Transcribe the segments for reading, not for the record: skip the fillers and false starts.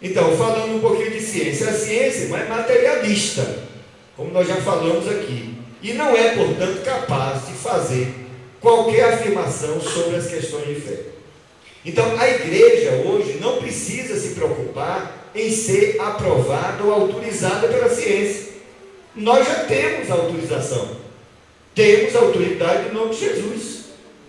Então, falando um pouquinho de ciência, a ciência não é materialista, como nós já falamos aqui, e não é, portanto, capaz de fazer qualquer afirmação sobre as questões de fé. Então, a igreja hoje não precisa se preocupar em ser aprovada ou autorizada pela ciência. Nós já temos a autorização, temos a autoridade no nome de Jesus.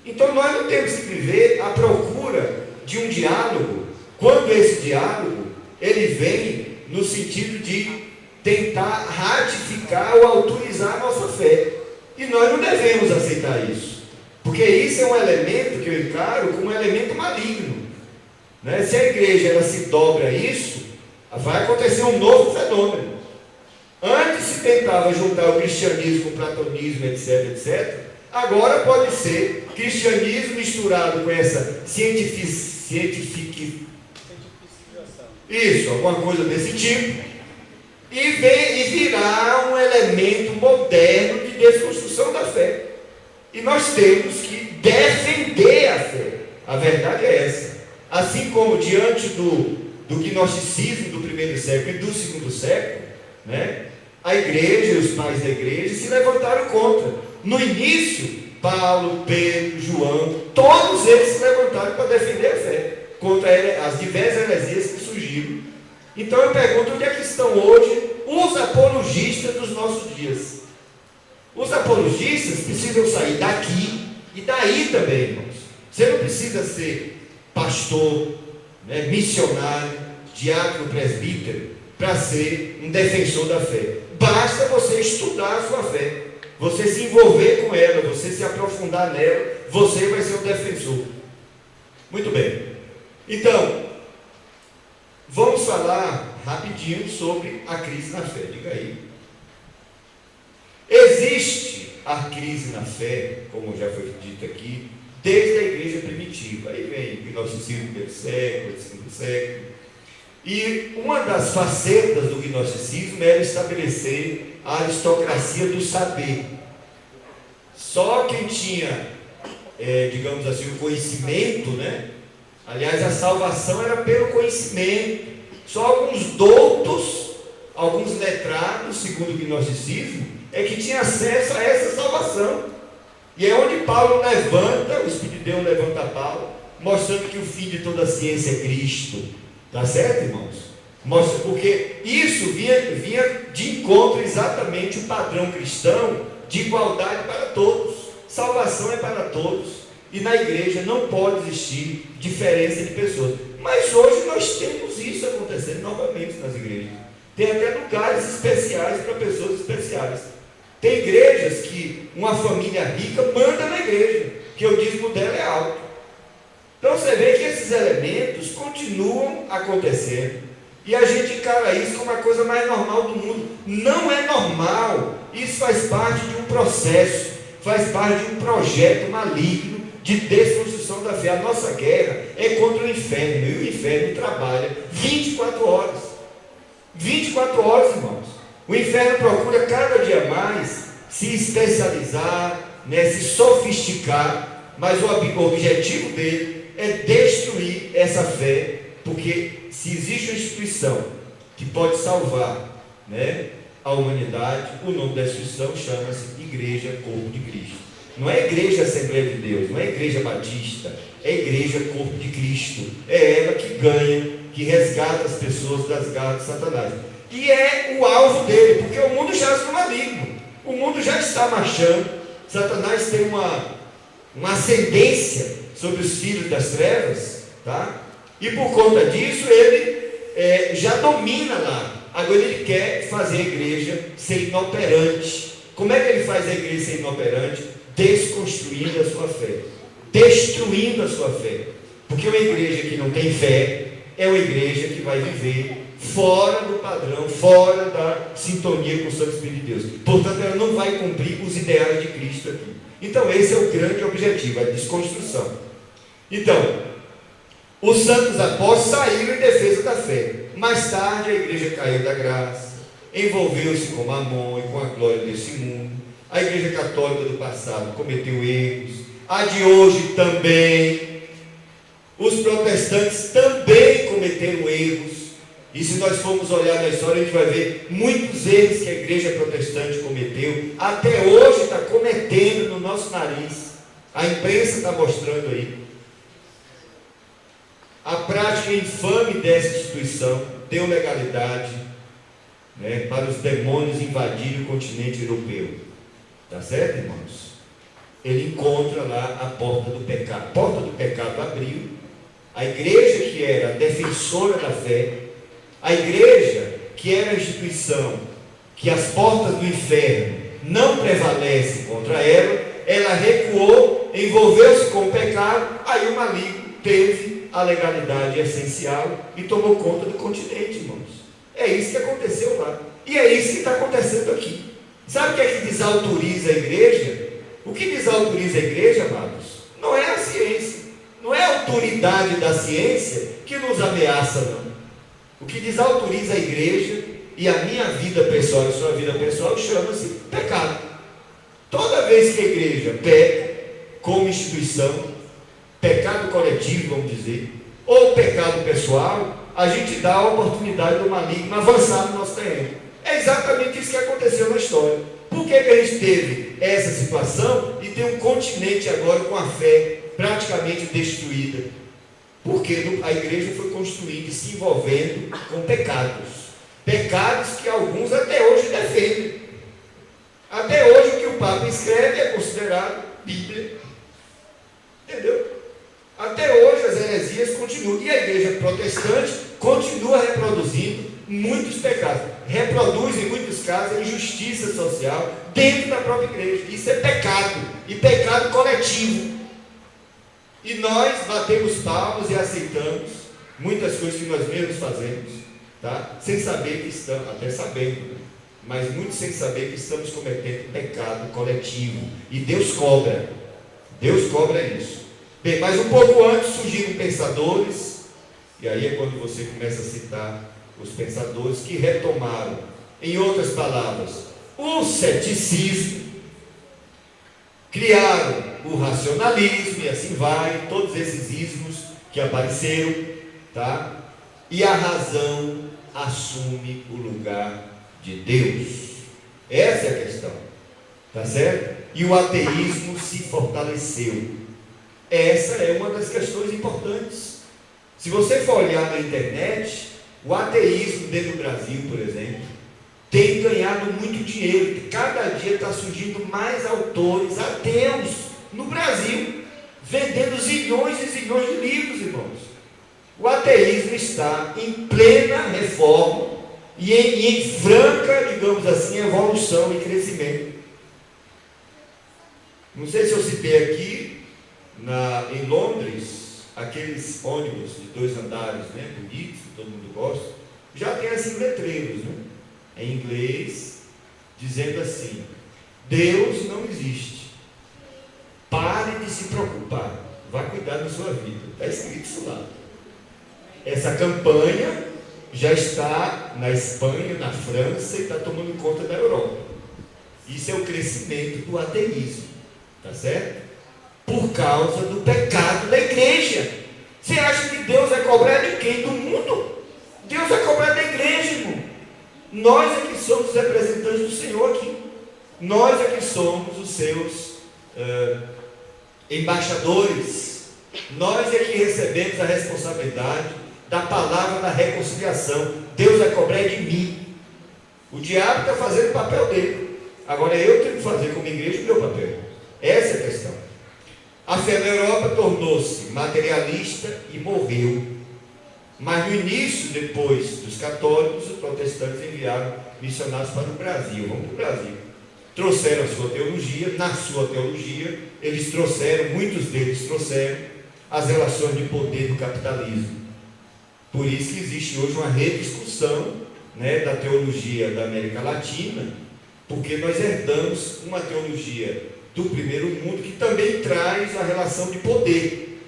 Então, nós não temos que viver à procura de um diálogo, quando esse diálogo ele vem no sentido de tentar ratificar ou autorizar a nossa fé. E nós não devemos aceitar isso, porque isso é um elemento que eu encaro como um elemento maligno, né? Se a igreja ela se dobra a isso, vai acontecer um novo fenômeno. Antes se tentava juntar o cristianismo com o platonismo, etc, etc. Agora pode ser cristianismo misturado com essa isso, alguma coisa desse tipo, e virar um elemento moderno de desconstrução da fé. E nós temos que defender a fé. A verdade é essa. Assim como diante do gnosticismo do primeiro século e do segundo século, né, a igreja e os pais da igreja se levantaram contra. No início, Paulo, Pedro, João, todos eles se levantaram para defender a fé, contra as diversas heresias que surgiram. Então eu pergunto, onde é que estão hoje os apologistas dos nossos dias? Os apologistas precisam sair daqui e daí também, irmãos. Você não precisa ser pastor, né, missionário, diácono, presbítero, para ser um defensor da fé. Basta você estudar a sua fé, você se envolver com ela, você se aprofundar nela, você vai ser um defensor. Muito bem. Então, vamos falar rapidinho sobre a crise na fé. Diga aí. Existe a crise na fé, como já foi dito aqui, desde a igreja primitiva. Aí vem o gnosticismo do primeiro século, do segundo século. E uma das facetas do gnosticismo era estabelecer a aristocracia do saber. Só quem tinha, digamos assim, o conhecimento, né? Aliás, a salvação era pelo conhecimento. Só alguns doutos, alguns letrados, segundo o gnosticismo, é que tinha acesso a essa salvação. E é onde Paulo levanta, o Espírito de Deus levanta Paulo, mostrando que o fim de toda a ciência é Cristo. Tá certo, irmãos? Mostra, porque isso vinha de encontro exatamente o padrão cristão de igualdade para todos. Salvação é para todos. E na igreja não pode existir diferença de pessoas. Mas hoje nós temos isso acontecendo novamente nas igrejas. Tem até lugares especiais para pessoas especiais. Tem igrejas que uma família rica manda na igreja, que o dízimo dela é alto. Então você vê que esses elementos continuam acontecendo. E a gente encara isso como a coisa mais normal do mundo. Não é normal. Isso faz parte de um processo, faz parte de um projeto maligno de desconstrução da fé. A nossa guerra é contra o inferno, e o inferno trabalha 24 horas. 24 horas, irmãos. O inferno procura cada dia mais se especializar, né, se sofisticar, mas o objetivo dele é destruir essa fé, porque se existe uma instituição que pode salvar, né, a humanidade, o nome da instituição chama-se Igreja Corpo de Cristo. Não é Igreja Assembleia de Deus, não é Igreja Batista, é Igreja Corpo de Cristo. É ela que ganha, que resgata as pessoas das garras de Satanás. E é o alvo dele, porque o mundo já é maligno, o mundo já está marchando. Satanás tem uma ascendência sobre os filhos das trevas, tá? E por conta disso ele já domina lá. Agora ele quer fazer a igreja ser inoperante. Como é que ele faz a igreja ser inoperante? Desconstruindo a sua fé, destruindo a sua fé. Porque uma igreja que não tem fé é uma igreja que vai viver fora do padrão, fora da sintonia com o Santo Espírito de Deus. Portanto, ela não vai cumprir os ideais de Cristo aqui. Então esse é o grande objetivo, a desconstrução. Então, os santos apóstolos saíram em defesa da fé. Mais tarde a igreja caiu da graça, envolveu-se com Mamon e com a glória desse mundo. A igreja católica do passado cometeu erros, a de hoje também. Os protestantes também cometeram erros, E se nós formos olhar na história, a gente vai ver muitos erros que a igreja protestante cometeu, até hoje está cometendo no nosso nariz. A imprensa está mostrando aí. A prática infame dessa instituição deu legalidade, né, para os demônios invadirem o continente europeu. Tá certo, irmãos? Ele encontra lá a porta do pecado. A porta do pecado abriu. A igreja que era a defensora da fé, a igreja que era a instituição que as portas do inferno não prevalecem contra ela, ela recuou, envolveu-se com o pecado, aí o maligno teve a legalidade essencial e tomou conta do continente, irmãos. É isso que aconteceu lá. E é isso que está acontecendo aqui. Sabe o que é que desautoriza a igreja? O que desautoriza a igreja, amados, não é a ciência, não é a autoridade da ciência que nos ameaça, não. O que desautoriza a igreja e a minha vida pessoal e a sua vida pessoal chama-se pecado. Toda vez que a igreja peca, como instituição, pecado coletivo, vamos dizer, ou pecado pessoal, a gente dá a oportunidade do maligno avançar no nosso terreno. É exatamente isso que aconteceu na história. Por que a gente teve essa situação e tem um continente agora com a fé praticamente destruída? Porque a igreja foi construindo e se envolvendo com pecados. Pecados que alguns até hoje defendem. Até hoje o que o Papa escreve é considerado Bíblia. Entendeu? Até hoje as heresias continuam. E a igreja protestante continua reproduzindo muitos pecados. Reproduz em muitos casos a injustiça social dentro da própria igreja. Isso é pecado. E pecado coletivo. E nós batemos palmas e aceitamos muitas coisas que nós mesmos fazemos, tá? Sem saber que estamos, até sabendo, né? Mas muito sem saber que estamos cometendo pecado coletivo. E Deus cobra isso. Bem, mas um pouco antes surgiram pensadores, e aí é quando você começa a citar os pensadores que retomaram, em outras palavras, o ceticismo, criaram o racionalismo, e assim vai, todos esses ismos que apareceram, tá? E a razão assume o lugar de Deus. Essa é a questão, tá certo? E o ateísmo se fortaleceu. Essa é uma das questões importantes. Se você for olhar na internet, o ateísmo dentro do Brasil, por exemplo, tem ganhado muito dinheiro. Cada dia está surgindo mais autores ateus no Brasil, vendendo zilhões e zilhões de livros, irmãos. O ateísmo está em plena reforma e em franca, digamos assim, evolução e crescimento. Não sei se eu citei aqui, em Londres, aqueles ônibus de 2 andares, né, bonitos, que todo mundo gosta, já tem assim letreiros, né, em inglês, dizendo assim: Deus não existe, pare de se preocupar, vá cuidar da sua vida. Está escrito isso lá. Essa campanha já está na Espanha, na França, e está tomando conta da Europa. Isso é o crescimento do ateísmo, tá certo? Por causa do pecado da igreja. Você acha que Deus vai cobrar de quem? Do mundo? Deus vai cobrar da igreja, irmão. Nós é que somos os representantes do Senhor aqui. Nós é que somos os seus embaixadores. Nós é que recebemos a responsabilidade da palavra da reconciliação. Deus vai cobrar de mim. O diabo está fazendo o papel dele. Agora eu tenho que fazer como igreja o meu papel. Essa é a questão. A fé na Europa tornou-se materialista e morreu. Mas no início, depois dos católicos, os protestantes enviaram missionários para o Brasil. Vamos para o Brasil. Trouxeram a sua teologia. Na sua teologia, muitos deles trouxeram as relações de poder do capitalismo. Por isso que existe hoje uma rediscussão, né, da teologia da América Latina, porque nós herdamos uma teologia do primeiro mundo que também traz a relação de poder.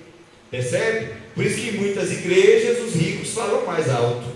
Percebe? Por isso que em muitas igrejas os ricos falam mais alto.